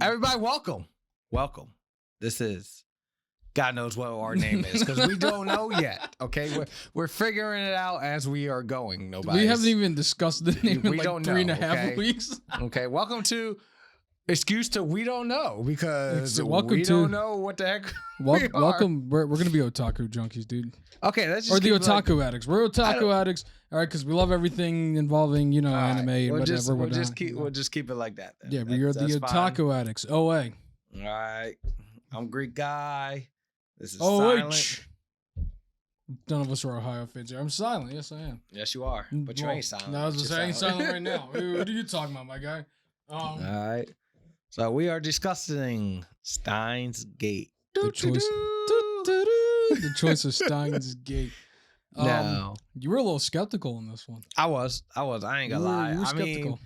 Everybody, welcome. This is God knows what our name is because we don't know yet. Okay, we're figuring it out as we are going. We haven't even discussed the name in we like don't 3.5 weeks. Okay, welcome to Excuse to We Don't Know because welcome we to, don't know what the heck. Welcome. We're gonna be otaku junkies, dude. Okay, let's just or the otaku addicts. We're otaku addicts, all right? Because we love everything involving anime and whatever. We'll just keep it like that. Then. Yeah, but you're the otaku addicts. OA. All right, I'm Greek guy. This is silent. Silent. None of us are Ohio fans here. I'm silent. Yes, I am. Yes, you are. But you ain't silent. No, I was just saying silent right now. What are you talking about, my guy? All right. So we are discussing Steins Gate. The choice of Steins Gate. No. You were a little skeptical in this one. I was. I ain't gonna lie. You were skeptical.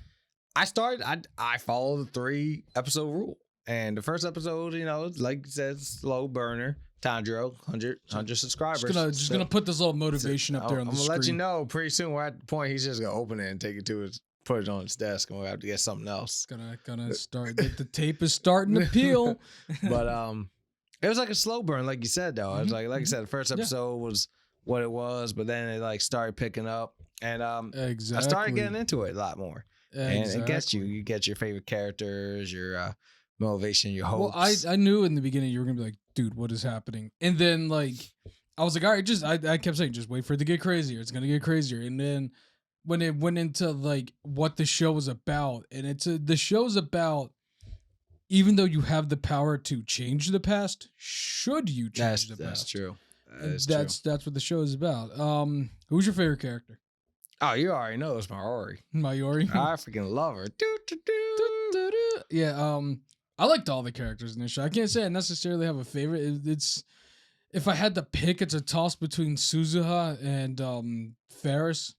I followed the 3-episode rule. And the first episode, like you said, slow burner. Tanjiro, 100 subscribers. Just gonna put this little motivation up there on the screen. I'm gonna let you know pretty soon we're at the point he's just gonna open it and take it to his, put it on his desk, and we'll have to get something else. Gonna start. The tape is starting to peel. But it was like a slow burn, like you said though. It was like I said, the first episode was what it was, but then it like started picking up, and exactly. I started getting into it a lot more. Exactly. And it gets you get your favorite characters, your motivation, your hopes. Well, I knew in the beginning you were gonna be like, dude, what is happening? And then like I was like, all right, I kept saying, just wait for it to get crazier. It's gonna get crazier. And then when it went into like what the show was about, and the show's about, even though you have the power to change the past, should you change the past? That's true. That's what the show is about. Who's your favorite character? Oh, you already know it's Mayuri. Mayuri. I freaking love her. Yeah. I liked all the characters in this show. I can't say I necessarily have a favorite. It's if I had to pick, it's a toss between Suzuha and Ferris.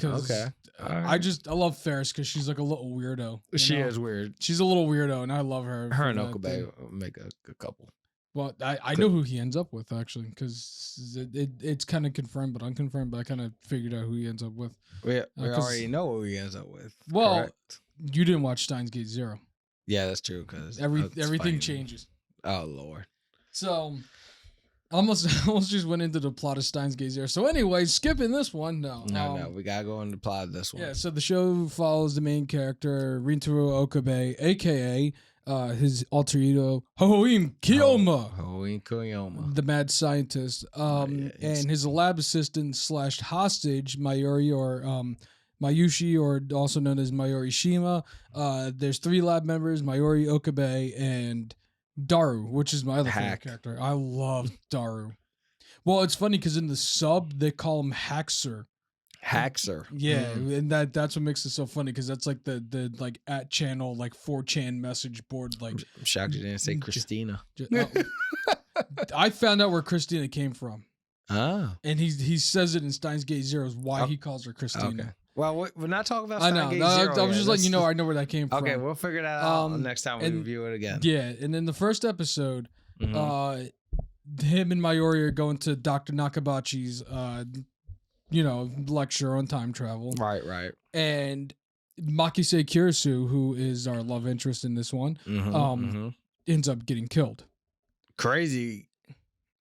Okay. I love Ferris because she's like a little weirdo. She is weird. She's a little weirdo, and I love her. Her and Okabe make a couple. Well, I know who he ends up with actually because it's kind of confirmed but unconfirmed. But I kind of figured out who he ends up with. We already know who he ends up with. Well, correct? You didn't watch Steins Gate Zero. Yeah, that's true because everything changes. Oh Lord! So almost just went into the plot of Steins Gate Zero. So anyway, skipping this one. No, we gotta go into the plot of this one. Yeah, so the show follows the main character Rintaro Okabe, aka his alter ego Hoin Kiyoma, the mad scientist, and his lab assistant / hostage Mayuri or Mayushi, or also known as Mayuri Shima. There's 3 lab members, Mayuri, Okabe, and Daru, which is my other favorite character. I love Daru. Well, it's funny because in the sub, they call him Haxer. Haxer. Yeah, and that's what makes it so funny because that's like the like at channel, like 4chan message board. Like, I'm shocked you didn't say Christina. I found out where Christina came from. Ah. And he says it in Steins Gate Zero why he calls her Christina. Okay. Well, we're not talking about Steins Gate Zero. I was just letting you know I know where that came from. Okay, we'll figure that out next time we review it again. Yeah, and in the first episode, him and Mayuri are going to Dr. Nakabachi's, lecture on time travel. Right. And Makise Kirisu, who is our love interest in this one, ends up getting killed. Crazy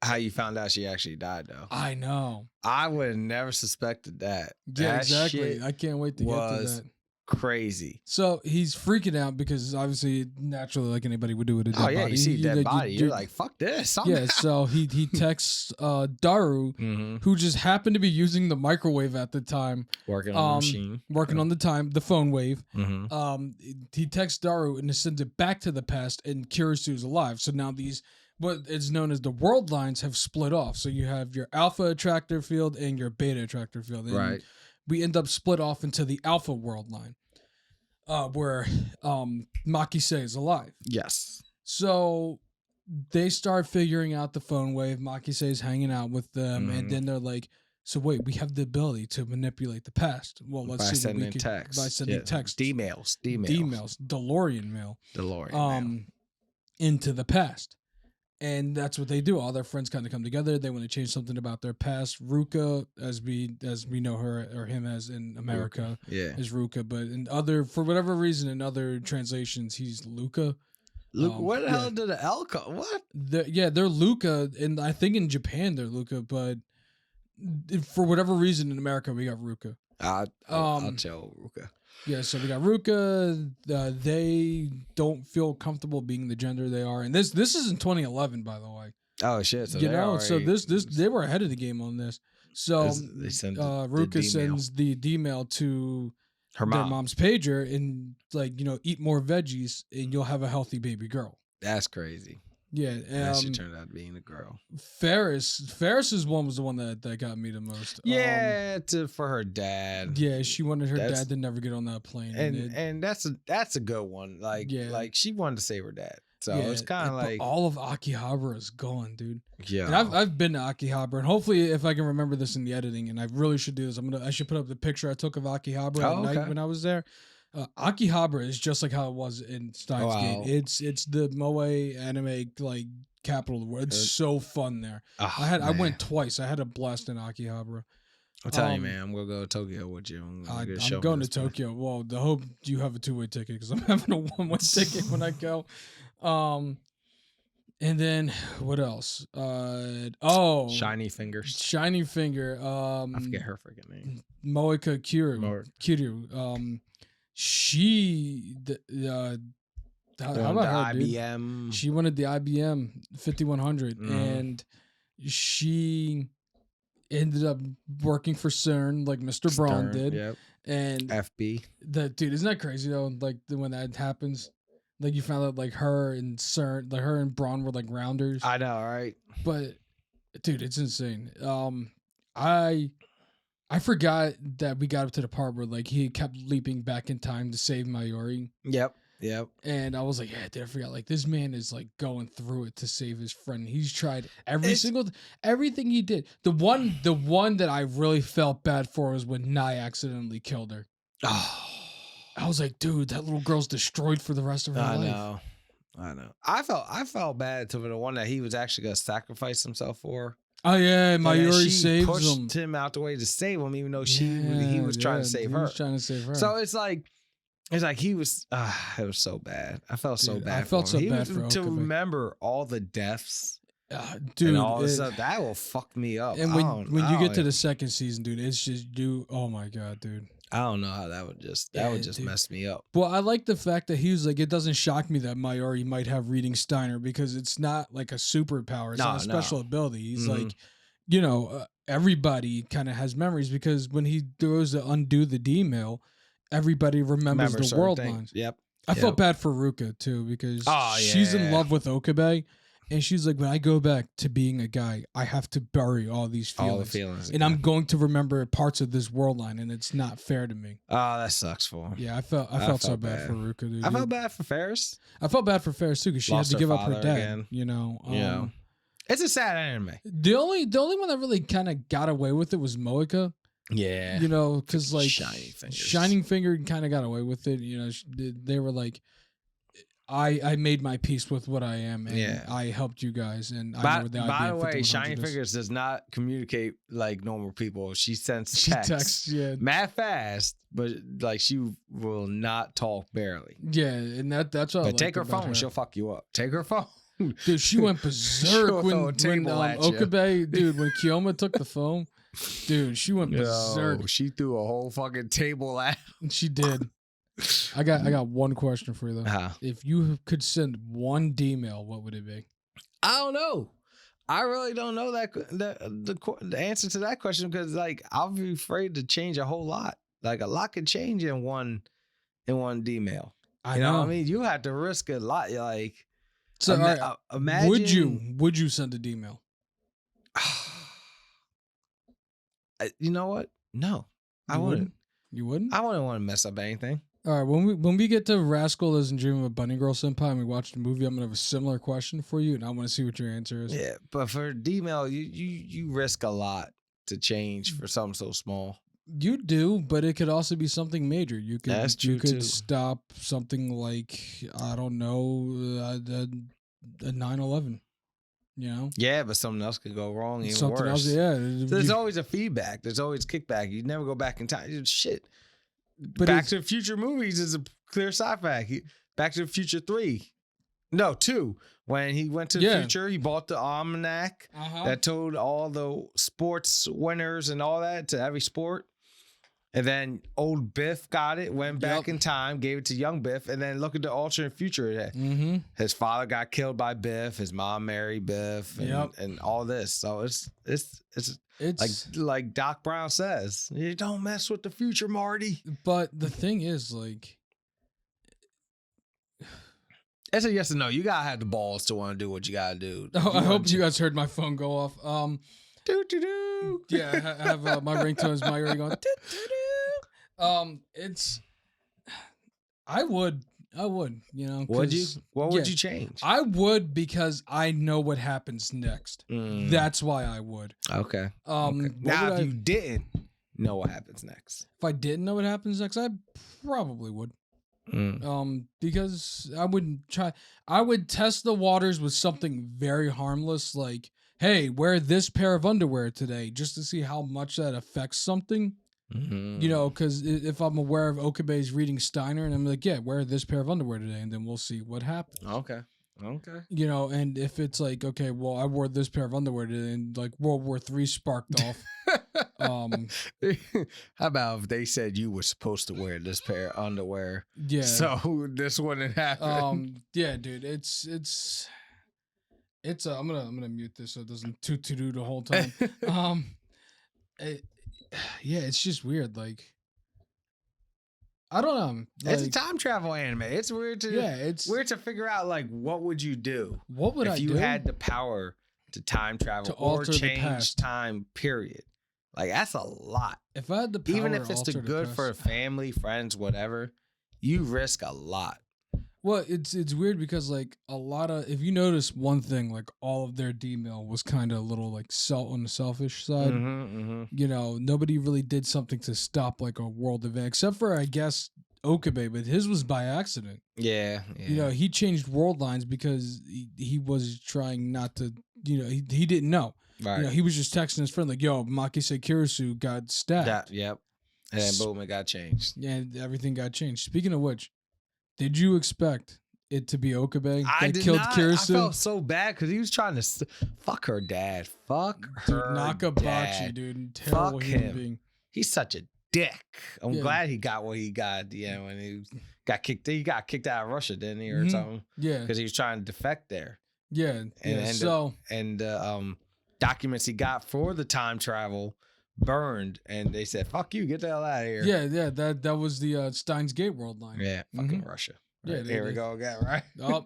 how you found out she actually died, though. I know. I would have never suspected that. Yeah, that exactly. I can't wait to get to that. Crazy. So he's freaking out because obviously, naturally, like anybody would do with a dead body. You see a dead body, you're like, fuck this. Yeah, so he texts Daru, who just happened to be using the microwave at the time. Working on the machine. Working on the phone wave. He texts Daru and sends it back to the past, and Kirisu's alive. So now what is known as the world lines have split off. So you have your alpha attractor field and your beta attractor field. And right. We end up split off into the alpha world line, where Makise is alive. Yes. So they start figuring out the phone wave. Makise is hanging out with them, and then they're like, so wait, we have the ability to manipulate the past. Well, let's see what we can text. By sending text. D-mails. DeLorean mail. Into the past. And that's what they do. All their friends kind of come together. They want to change something about their past. Ruka, as we know her or him as in America, is Ruka. But for whatever reason, in other translations, he's Luca. Luca, where the hell did the L come? What? They're Luca, and I think in Japan they're Luca, but for whatever reason in America we got Ruka. I'll tell Ruka. Yeah, so we got Ruka. They don't feel comfortable being the gender they are, and this is in 2011, by the way. Oh shit! So so this they were ahead of the game on this. So they send Ruka sends the D-mail to her their mom's pager, and eat more veggies, and you'll have a healthy baby girl. That's crazy. Yeah, she turned out being a girl. Ferris's one was the one that got me the most. Yeah, for her dad. Yeah, she wanted her dad to never get on that plane, and that's a good one. Like she wanted to save her dad, so it's kind of like all of Akihabara is gone, dude. Yeah, and I've been to Akihabara, and hopefully, if I can remember this in the editing, and I really should do this, I should put up the picture I took of Akihabara at night when I was there. Akihabara is just like how it was in Steins Gate. It's the moe anime capital of the world. It's so fun there. I went twice. I had a blast in Akihabara. I'm telling you, man, I'm gonna go to Tokyo with you. I'm going to Tokyo. Well, I hope you have a 2-way ticket because I'm having a 1-way ticket when I go. And then what else? Shiny Fingers. Shiny Finger. I forget her freaking name. Moeka Kiryu. She how about her, IBM. Dude? She wanted the IBM 5100, and she ended up working for CERN like Mr. Braun did. Yep. And FB. Dude, isn't that crazy though? Like when that happens, you found out her and CERN, her and Braun were rounders. I know, right? But dude, it's insane. I forgot that we got up to the part where he kept leaping back in time to save Mayuri. Yep. And I was like, yeah, dude, I forgot. This man is going through it to save his friend. He's tried everything he did. The one that I really felt bad for was when Nai accidentally killed her. Oh. I was like, dude, that little girl's destroyed for the rest of her life. I know. I felt bad to the one that he was actually gonna sacrifice himself for. Oh yeah, Mayuri saves pushed him out the way to save him, even though he was trying to save her. He was trying to save her. So it's like he was. It was so bad. I felt so bad. I felt so bad for to remember all the deaths, dude. And all this stuff that will fuck me up. And when you get to the second season, dude, it's just oh my god, dude. I don't know how that would just mess me up. Well, I like the fact that he was like, it doesn't shock me that Mayuri might have reading Steiner because it's not like a superpower. It's not a special ability. He's like, everybody kind of has memories because when he goes to undo the D-mail, everybody remembers the world lines. Yep. I felt bad for Ruka too because she's in love with Okabe. And she's like, when I go back to being a guy, I have to bury all these feelings. All the feelings. And I'm going to remember parts of this world line, and it's not fair to me. Oh, that sucks for him. Yeah, I felt so bad for Ruka, dude. I felt bad for Ferris. I felt bad for Ferris, too, because she had to give up her dad, again. It's a sad anime. The only one that really kind of got away with it was Moeka. Yeah. Because, Shining Finger kind of got away with it. They were like, I made my peace with what I am, and I helped you guys. And by the way, Shining Fingers does not communicate like normal people. She sends texts, mad fast, but she will not talk barely. Yeah, and that's what. But take her phone, she'll fuck you up. Take her phone, dude. She went berserk when Okabe, dude. When Kiyoma took the phone, dude, she went berserk. She threw a whole fucking table at him. She did. I got one question for you though. If you could send one D-mail, what would it be? I don't know. I really don't know the answer to that question because I'll be afraid to change a whole lot. A lot could change in one D-mail. I know. What I mean, you have to risk a lot. So imagine. Would you send a D-mail? You know what? No, I wouldn't. You wouldn't? I wouldn't want to mess up anything. All right, when we get to Rascal Doesn't Dream of a Bunny Girl Senpai and we watch the movie, I'm gonna have a similar question for you, and I want to see what your answer is. Yeah, but for D-mail, you risk a lot to change for something so small. You do, but it could also be something major. You could That's true, you could too. stop something like I don't know a 9/11. Yeah, but something else could go wrong. Even something worse. else, yeah. There's always a feedback. There's always kickback. You never go back in time. Shit. But Back to the Future movies is a clear sci-fi. Back to the Future 3. No, 2. When he went to the future, he bought the almanac that told all the sports winners and all that to every sport. And then old Biff got it, went back in time, gave it to young Biff, and then look at the alternate future. His father got killed by Biff, his mom married Biff, and all this. So it's like Doc Brown says, you don't mess with the future, Marty. But the thing is, like, it's a yes or no. You gotta have the balls to want to do what you gotta do. I hope you guys heard my phone go off. Do. Yeah, I have my ringtones, my ear going. It's. I would, you know. Would you? What would you change? I would, because I know what happens next. That's why I would. Okay. Now, if you didn't know what happens next, if I didn't know what happens next, I probably would. Because I would test the waters with something very harmless, like, hey, wear this pair of underwear today, just to see how much that affects something. You know, because if I'm aware of Okabe's reading Steiner, and I'm like, yeah, wear this pair of underwear today, and then we'll see what happens. Okay. You know, and if it's like, okay, well, I wore this pair of underwear today, and like World War III sparked off. How about if they said you were supposed to wear this pair of underwear? Yeah. So this wouldn't happen. Yeah, dude, it's I'm gonna mute this so it doesn't toot the whole time. Yeah, it's just weird. Like, I don't know. Like, it's a time travel anime. It's weird to it's weird to figure out, like, what would you do? What would if you had the power to time travel or change time? Period. Like, that's a lot. If I had the power, even if it's the good for family, friends, whatever, you risk a lot. Well, it's weird because, like, a lot of, if you notice one thing, like, all of their D-mail was kind of a little, like, on the selfish side. You know, nobody really did something to stop, like, a world event, except for, I guess, Okabe, but his was by accident. Yeah. You know, he changed world lines because he was trying not to, you know, he didn't know. Right. You know, he was just texting his friend, like, yo, Makise Kirisu got stabbed. Yep. And then boom, it got changed. Yeah, everything got changed. Speaking of which, did you expect it to be Okabe that killed Kirisu? I felt so bad because he was trying to fuck her dad. Fuck her Nakabachi, dad. Dude. Terrible human being. He's such a dick. I'm glad he got what he got. Yeah, when he got kicked out of Russia, didn't he, or something? Yeah, because he was trying to defect there. Yeah, and documents he got for the time travel burned, and they said, "Fuck you, get the hell out of here." Yeah. That was the Steins Gate world line. Yeah, fucking Russia. Right, yeah, here we go again. Right. Oh,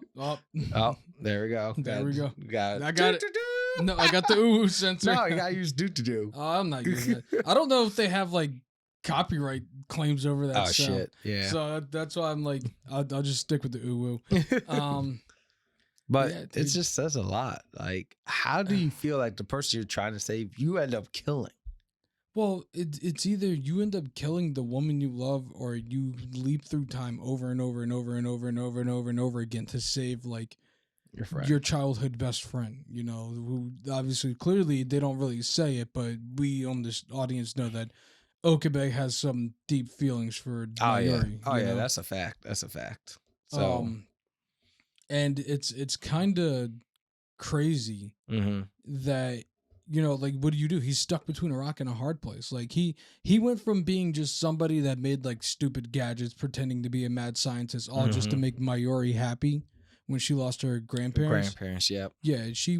there we go. There we go. I got it. No, I got the ooh sensor. No, you gotta use do. Oh, I'm not using that. I don't know if they have like copyright claims over that. Oh shit. Yeah. So that's why I'm like, I'll just stick with the ooh woo. But it just says a lot. Like, how do you feel like the person you're trying to save, you end up killing? Well, it's either you end up killing the woman you love, or you leap through time over and over and over and over and over and over and over again to save, like, your friend, your childhood best friend. You know, who obviously, clearly, they don't really say it, but we on this audience know that Okabe has some deep feelings for Mayuri. Oh yeah, that's a fact. So, and it's kind of crazy that, you know, like, what do? He's stuck between a rock and a hard place. Like, he went from being just somebody that made, like, stupid gadgets, pretending to be a mad scientist, all just to make Mayuri happy when she lost her grandparents. Yep. Yeah, he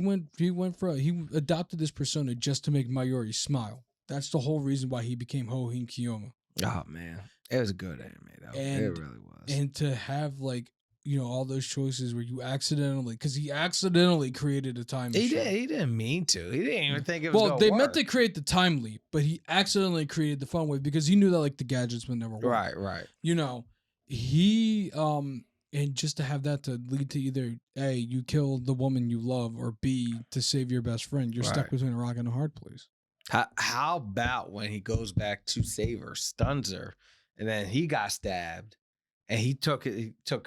adopted this persona just to make Mayuri smile. That's the whole reason why he became Hohin Kiyoma. Oh man, it was a good anime though. It really was. And to have, like, you know, all those choices where you accidentally, because he accidentally created a time machine. He didn't mean to. He didn't even think it was. Well, they meant to create the time leap, but he accidentally created the fun way because he knew that, like, the gadgets would never work. Right. You know, he and just to have that to lead to either A, you kill the woman you love, or B, to save your best friend. You're stuck between a rock and a hard place. How about when he goes back to save her, stuns her, and then he got stabbed, and he took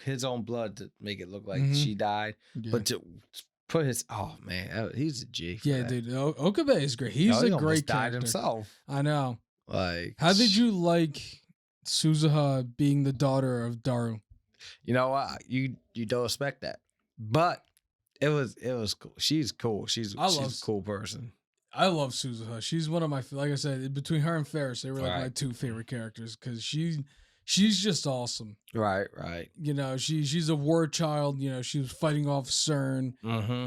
his own blood to make it look like she died, but to put his he's a G. Yeah, dude, Okabe is great. He's a great character. Died himself. I know. Like, how did you like Suzuha being the daughter of Daru? You know what? You don't expect that. But it was cool. She's cool. She's a cool person. I love Suzuha. She's one of my, like I said, between her and Ferris, they were like my two favorite characters because she's just awesome. Right. You know, she's a war child. You know, she was fighting off CERN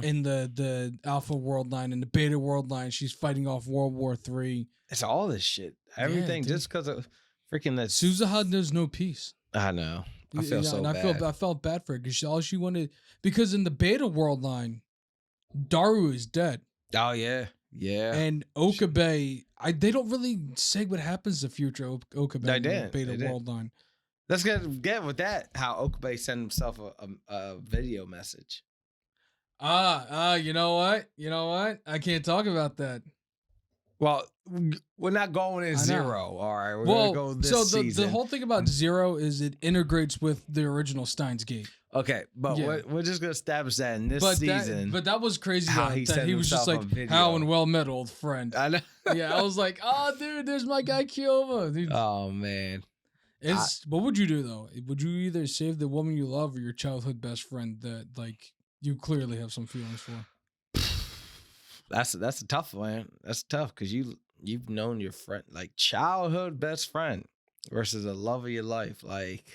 in the Alpha World Line and the Beta World Line. She's fighting off World War III. It's all this shit. Everything just because of freaking that. Suzuha knows no peace. I know. I feel so bad. I felt bad for her because all she wanted, because in the Beta World Line, Daru is dead. Oh yeah. Yeah. And Okabe, they don't really say what happens to future Okabe in the Beta World Line. Let's get with that. How Okabe sent himself a video message. You know what? I can't talk about that. Well, we're not going in Zero. All right, we're gonna go this season. The whole thing about Zero is it integrates with the original Steins Gate. Okay, but we're just gonna establish that in this season. But that was crazy that he was just like, "How and well met, old friend." I know. Yeah, I was like, "Oh, dude, there's my guy Kiyoma." Dude. Oh man, what would you do though? Would you either save the woman you love or your childhood best friend that like you clearly have some feelings for? That's a tough one. That's tough because you've known your friend, like childhood best friend, versus the love of your life. Like,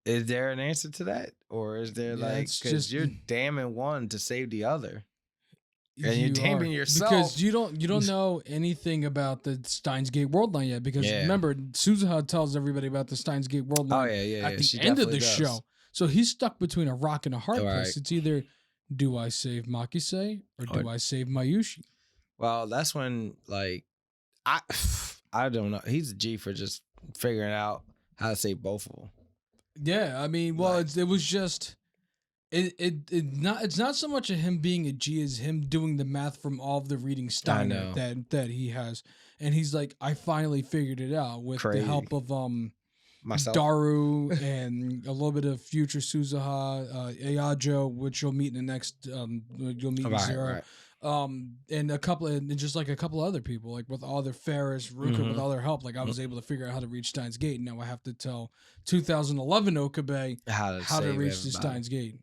is there an answer to that, or is there because you're damning one to save the other, and you're damning yourself because you don't know anything about the Steins Gate World Line yet. Because remember, Suzuha tells everybody about the Steins Gate World Line at the end of the show, so he's stuck between a rock and a hard place. It's either, do I save Makise or do I save Mayushi? Well, that's when, like, I don't know. He's a G for just figuring out how to save both of them. Yeah, I mean, well, it was just it's not so much of him being a G as him doing the math from all of the reading Steiner that he has, and he's like, I finally figured it out with the help of myself, Daru, and a little bit of future Suzuha, Ayajo, which you'll meet in the next you'll meet in Zero. And a couple of other people, like with all their Ferris, Ruka, with all their help, like I was able to figure out how to reach Steins Gate, and now I have to tell 2011 Okabe how to reach the Steins Gate.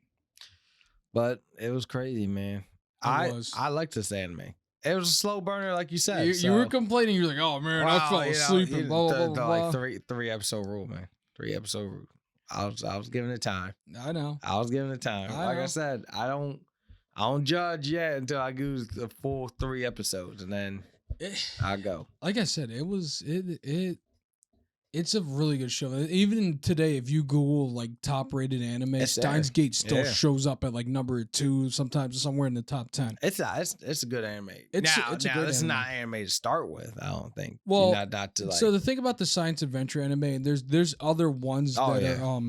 But it was crazy, man. I liked this anime. It was a slow burner, like you said. You were complaining. You were like, "Oh man, I fell asleep." And blah, blah. Like three episode rule, man. 3 episode rule. I was giving it time. I know. I was giving it time. I said, I don't judge yet until I do the full 3 episodes, and then I go. Like I said, it's a really good show. Even today, if you Google like top rated anime, Steins Gate still shows up at like number 2, sometimes somewhere in the top 10. It's a good anime. It's not anime to start with, I don't think. Well, not to like. So the thing about the science adventure anime, and there's other ones that are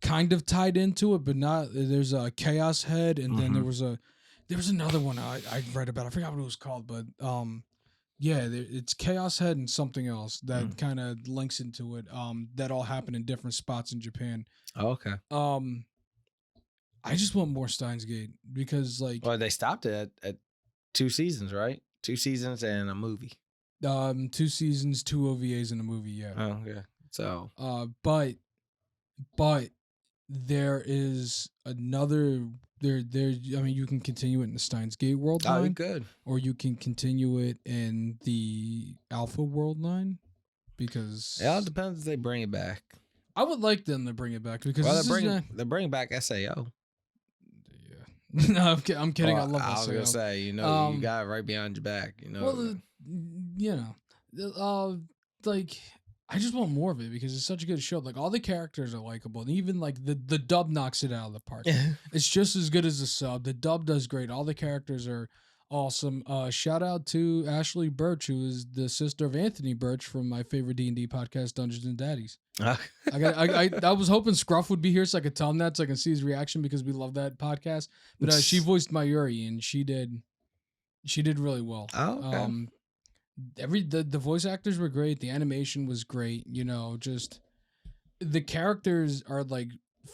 kind of tied into it, but not. There's a Chaos Head, and then there was another one I read about. I forgot what it was called, but it's Chaos Head and something else that kind of links into it. That all happened in different spots in Japan. Oh, okay. I just want more Steins Gate because they stopped it at 2 seasons, right? 2 seasons and a movie. 2 seasons, 2 OVAs and a movie. Yeah. Oh, yeah. So. But there is another. I mean, you can continue it in the Steins Gate World Line. Oh, good. Or you can continue it in the Alpha World Line, because it all depends if they bring it back. I would like them to bring it back because they're bringing back SAO. Yeah. No, I'm kidding. Well, I love SAO. I was gonna say, you got it right behind your back. Like. I just want more of it because it's such a good show. Like, all the characters are likable, and even like the dub knocks it out of the park. It's just as good as the sub. The dub does great. All the characters are awesome. Shout out to Ashley Birch, who is the sister of Anthony Birch from my favorite D&D podcast, Dungeons and Daddies. I was hoping Scruff would be here so I could tell him that, so I can see his reaction, because we love that podcast. But she voiced Mayuri, and she did really well. Oh, okay. The voice actors were great. The animation was great. Just the characters are like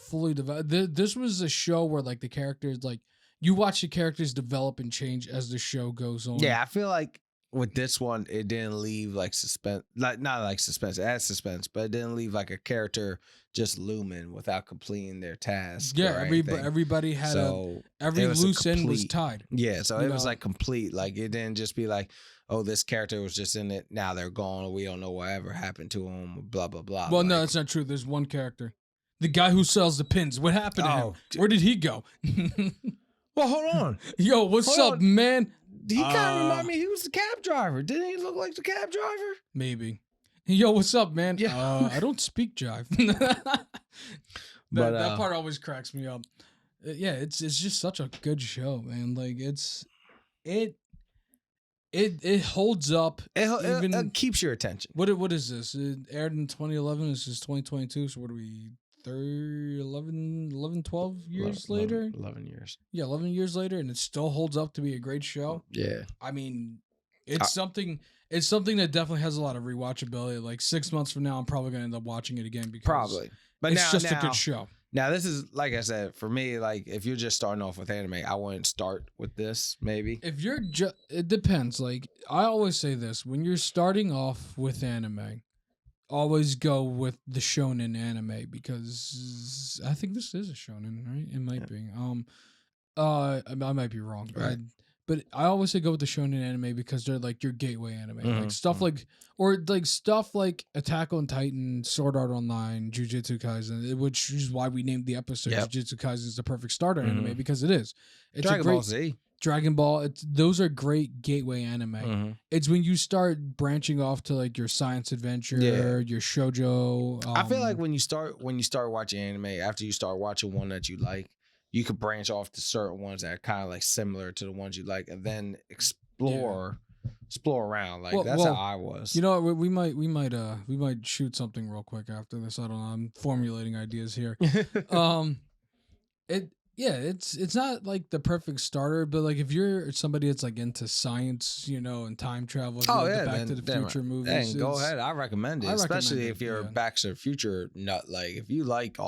fully developed. This was a show where like the characters, like you watch the characters develop and change as the show goes on. Yeah, I feel like with this one, it didn't leave like suspense, like not like suspense, it had suspense, but it didn't leave like a character just looming without completing their task. Yeah, everybody had every loose end was tied. Yeah, so it was like complete. Like it didn't just be like, oh, this character was just in it, now they're gone, we don't know whatever happened to them, blah blah blah. Well, no, that's not true. There's one character, the guy who sells the pins. What happened to him? Where did he go? Well, hold on. Yo, what's up, man? He kind of remind me he was the cab driver. Didn't he look like the cab driver? Maybe. Yo, what's up, man? Yeah. I don't speak jive. That part always cracks me up. Yeah, it's just such a good show, man. Like it holds up. It keeps your attention. What is this? It aired in 2011. This is 2022. So what are we? 12 years later? 11 years. Yeah, 11 years later, and it still holds up to be a great show. Yeah. I mean, it's something that definitely has a lot of rewatchability. Like 6 months from now, I'm probably going to end up watching it again because but it's just a good show. Now, this is, like I said, for me, like, if you're just starting off with anime, I wouldn't start with this, maybe. If you're it depends. Like, I always say this. When you're starting off with anime, always go with the shonen anime because I think this is a shonen, right? It might be. I might be wrong, right? But I always say go with the shonen anime because they're like your gateway anime, like stuff like Attack on Titan, Sword Art Online, Jujutsu Kaisen, which is why we named the episode Jujutsu Kaisen is the perfect starter anime because it is. It's Dragon Ball. Those are great gateway anime. It's when you start branching off to like your science adventure, your shoujo. I feel like when you start watching anime, after you start watching one that you like, you could branch off to certain ones that are kind of like similar to the ones you like, and then explore around. Like that's how I was. You know, we might shoot something real quick after this. I don't know. I'm formulating ideas here. It's not like the perfect starter, but like if you're somebody that's like into science, you know, and time travel, the Back to the Future movies, go ahead. I recommend it, especially if you're a Back to the Future nut. Like if you like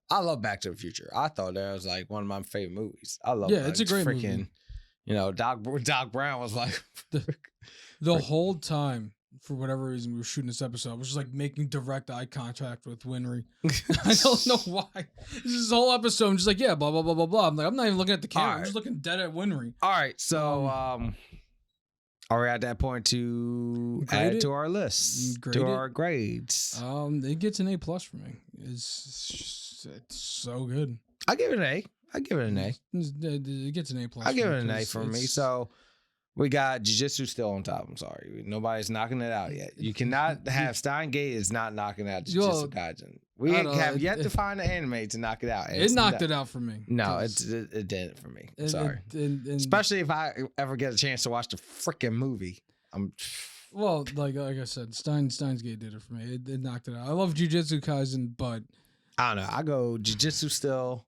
I love Back to the Future. I thought that was like one of my favorite movies. I love it's a great movie. You know, Doc Brown was like the whole time. For whatever reason, we were shooting this episode. I was just like making direct eye contact with Winry. I don't know why. This whole episode, I'm just like, blah blah blah blah blah. I'm like, I'm not even looking at the camera. I'm just looking dead at Winry. All right, so are we at that point to add it to our list, our grades? It gets an A+ for me. It's so good. I give it an A. It gets an A+. I give it an A for me. So we got Jujutsu still on top. I'm sorry. Nobody's knocking it out yet. You cannot have Steins Gate is not knocking out Jujutsu Kaisen. We have yet to find an anime to knock it out. It knocked it out for me. No, it didn't for me. Sorry. Especially if I ever get a chance to watch the freaking movie. Well, like I said, Steins Gate did it for me. It knocked it out. I love Jujutsu Kaisen, but I don't know. I go Jujutsu still.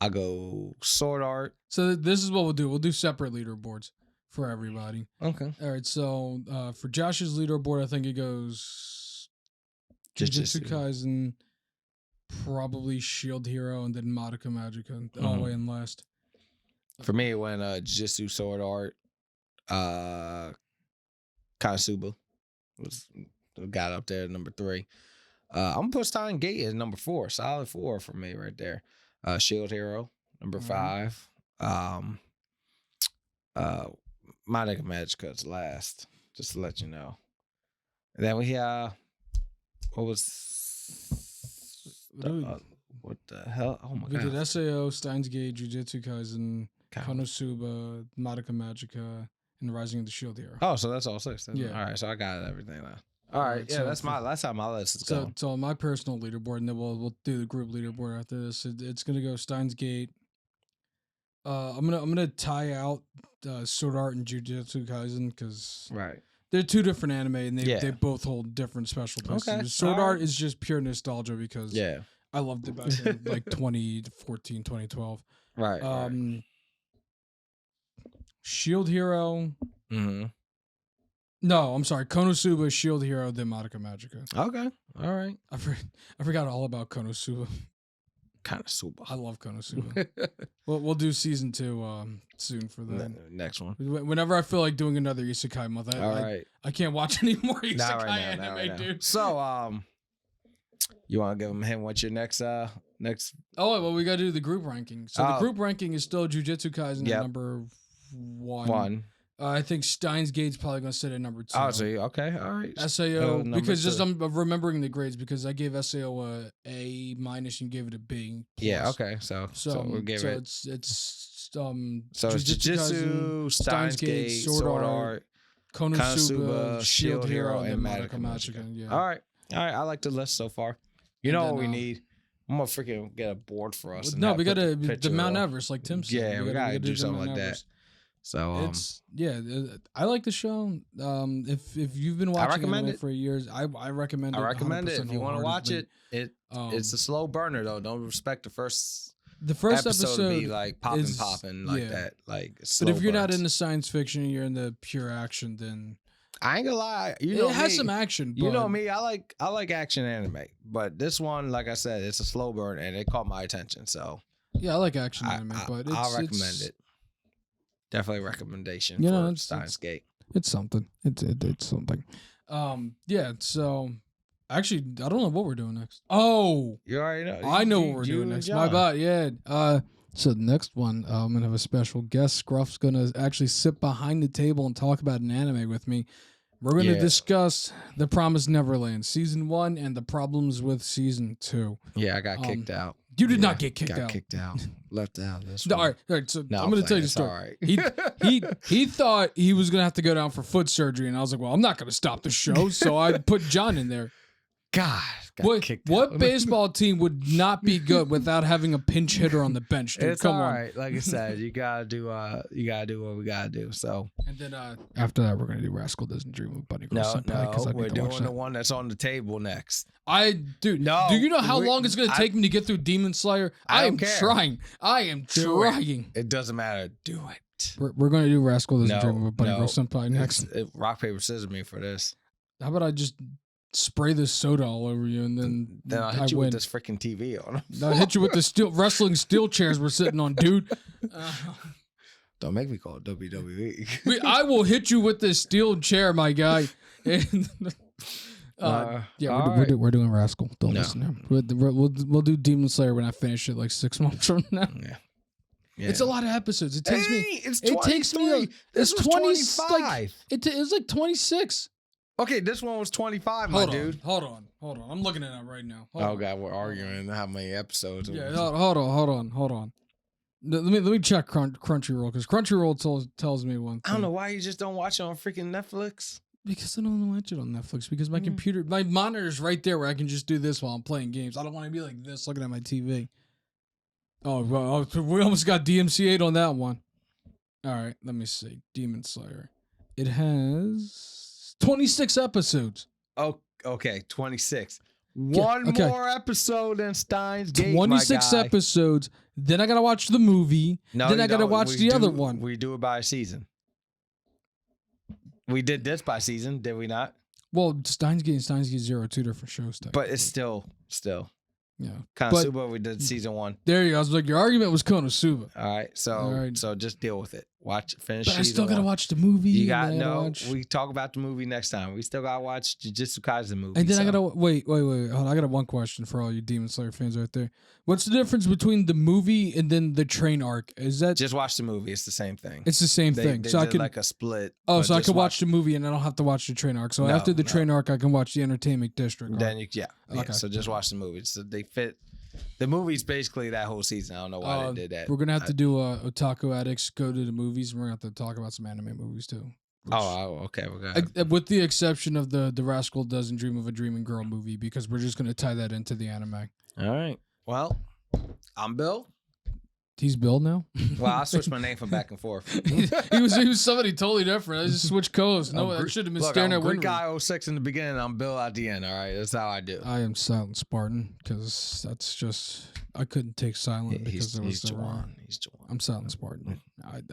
I go Sword Art. So this is what we'll do. We'll do separate leaderboards for everybody. Okay. All right. So for Josh's leaderboard, I think it goes Jujutsu Kaisen, probably Shield Hero, and then Madoka Magica all the way in last. For me, it went Jujutsu, Sword Art, Konosuba got up there at number 3. I'm gonna put Steins Gate as number 4. Solid 4 for me right there. Shield Hero, number 5. Madoka Magica's last, just to let you know. And then we what the hell? Oh my god. We did SAO, Steins Gate, Jujutsu Kaisen, Konosuba, Madoka Magica, and Rising of the Shield Hero. Oh, so that's all 6. Yeah. All right, so I got everything now. All right, yeah, that's how my list is going. So on my personal leaderboard, and then we'll do the group leaderboard after this. It's gonna go Steins Gate. I'm gonna tie out Sword Art and Jujutsu Kaisen because they're two different anime and they both hold different special places. Okay. Sword Art is just pure nostalgia because I loved it back in like 2014, 2012. Right. Shield Hero. No, I'm sorry. Konosuba, Shield Hero, then Madoka Magica. Okay. All right. I forgot all about Konosuba. Konosuba. I love Konosuba. we'll do season 2 soon for the next one. Whenever I feel like doing another isekai month, I can't watch any more isekai anime, dude. So you want to give him what's your next? Oh, well, we got to do the group ranking. So the group ranking is still Jujutsu Kaisen at number 1. I think Steins Gate's probably going to sit at number 2. Oh, so okay, all right. SAO, because just I'm remembering the grades because I gave SAO a A- and gave it a B+. Yeah, okay. So we'll give it. It's Jujutsu, Steins Gate, Sword Art, Konosuba, Shield Hero, and Madoka Magica. Yeah. All right. I like the list so far. You know what we need? I'm gonna freaking get a board for us. No, we got the Mount Everest, like Tim said. Yeah, we gotta do something like that. So I like the show. If you've been watching it for years, I recommend it. I recommend it if you want to watch it. It's a slow burner though. Don't respect the first episode be like popping like that. Like, but if you're not into science fiction and you're into pure action, then I ain't gonna lie. It has some action. You know me. I like action anime, but this one, like I said, it's a slow burn and it caught my attention. So yeah, I like action anime, but I'll recommend it. Definitely a recommendation for Steins Gate. It's something. It's something. Yeah. So actually, I don't know what we're doing next. Oh, you already know. I know what we're doing next. My bad. Yeah. So the next one, I'm gonna have a special guest. Scruff's gonna actually sit behind the table and talk about an anime with me. We're gonna discuss The Promised Neverland season 1 and the problems with season 2. Yeah, I got kicked out. You did not get kicked out. Got kicked out. Left out. All right. So I'm gonna tell you the story. He thought he was gonna have to go down for foot surgery, and I was like, well, I'm not gonna stop the show, so I put John in there. God. What baseball team would not be good without having a pinch hitter on the bench, dude? It's Come all on. right. Like I said, you gotta do what we gotta do. So and then after that, we're gonna do Rascal Doesn't Dream of Bunny Girl Senpai. No, we're doing the one that's on the table next. Do you know how long it's gonna take me to get through Demon Slayer? I am trying. It doesn't matter. Do it. We're gonna do Rascal Doesn't Dream of Bunny Girl Senpai next. Rock paper scissors me for this. How about I just spray this soda all over you, and then I'll hit you with this freaking TV on. I'll hit you with the wrestling steel chairs we're sitting on, dude. Don't make me call it WWE. I will hit you with this steel chair, my guy. And, we're doing Rascal. Don't listen to him. We'll do Demon Slayer when I finish it, like 6 months from now. Yeah. It's a lot of episodes. It takes me. It's It's 25. It was like 26. Okay, this one was 25, my dude. Hold on. I'm looking at it right now. God, we're arguing how many episodes. Yeah, hold on. Let me check Crunchyroll, because Crunchyroll tells me one thing. I don't know why you just don't watch it on freaking Netflix. Because I don't watch it on Netflix, because my computer, my monitor's right there where I can just do this while I'm playing games. I don't want to be like this looking at my TV. Oh, well, we almost got DMC8 on that one. All right, let me see. Demon Slayer. It has 26 episodes. Oh, okay, 26. One more episode than Steins Gate, 26 episodes. Then I gotta watch the movie. Then I gotta watch the other one. We do it by season. We did this by season, did we not? Well, Steins Gate and Steins Gate 0 are 2 different shows. But it's still. Yeah. Konosuba, we did season 1. There you go. I was like, your argument was Konosuba. All right. So just deal with it. Finish. But I still gotta watch the movie. You we talk about the movie next time. We still gotta watch Jujutsu Kaisen movie. And then I gotta wait. Hold on. I got one question for all you Demon Slayer fans right there. What's the difference between the movie and then the train arc? Is that just watch the movie? It's the same thing. It's the same thing. They so I can like a split. Oh, so I can watch the movie and I don't have to watch the train arc. So after the train arc, I can watch the Entertainment District. Then okay. So just watch the movie. So they fit. The movie's basically that whole season. I don't know why they did that. We're gonna have to do Otaku Addicts go to the movies, and we're gonna have to talk about some anime movies too. Okay. We're gonna with the exception of the Rascal Doesn't Dream of a Dreaming Girl movie, because we're just gonna tie that into the anime. All right. Well, I'm Bill. He's Bill now. Well, I switched my name from back and forth. he was somebody totally different. I just switched co-hosts. No, I should have been staring at Greek guy 06 in the beginning. I'm Bill at the end. All right, that's how I do. I am Silent Spartan, because that's just I couldn't take silent because it was the wrong. He's Juwan. I'm Silent Spartan.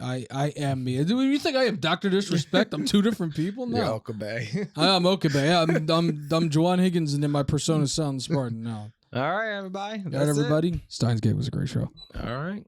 I am me. Do you think I am Dr. Disrespect? I'm 2 different people. No, you're Okabe. I'm Okabe. I'm Juwan Higgins, and then my persona is Silent Spartan. No. All right, everybody. All right, everybody. Steins Gate was a great show. All right.